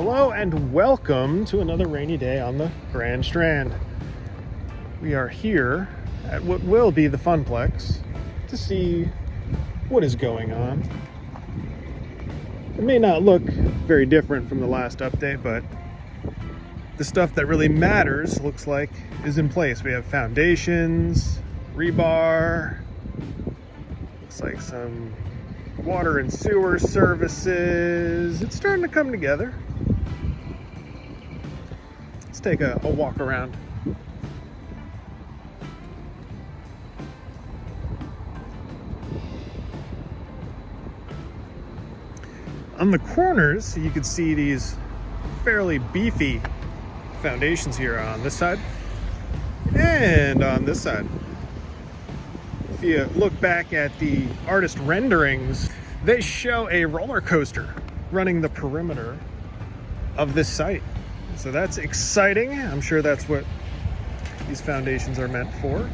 Hello and welcome to another rainy day on the Grand Strand. We are here at what will be the FunPlex to see what is going on. It may not look very different from the last update, but the stuff that really matters looks like is in place. We have foundations, rebar, looks like some water and sewer services. It's starting to come together. Let's take a walk around. On the corners, you can see these fairly beefy foundations here on this side and on this side. If you look back at the artist renderings, they show a roller coaster running the perimeter of this site. So that's exciting. I'm sure that's what these foundations are meant for.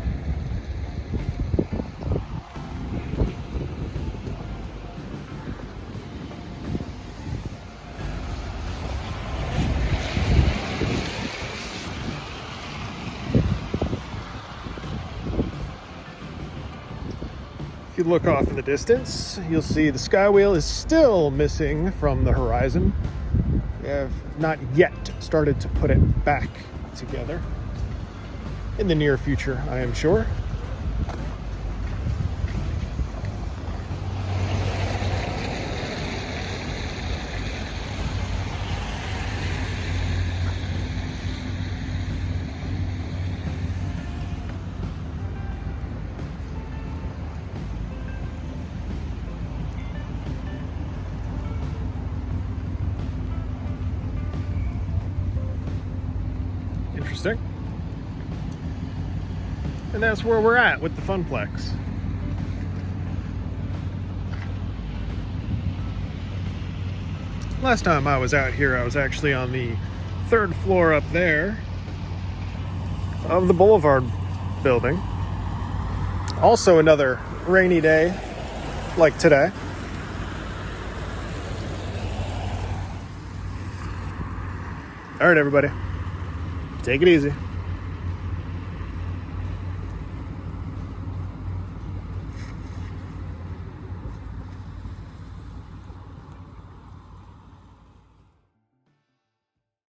If you look off in the distance, you'll see the skywheel is still missing from the horizon. We have not yet started to put it back together. In the near future, I am sure. Interesting. And that's where we're at with the FunPlex. Last time I was out here, I was actually on the third floor up there of the Boulevard building. Also another rainy day like today. All right, everybody. Take it easy.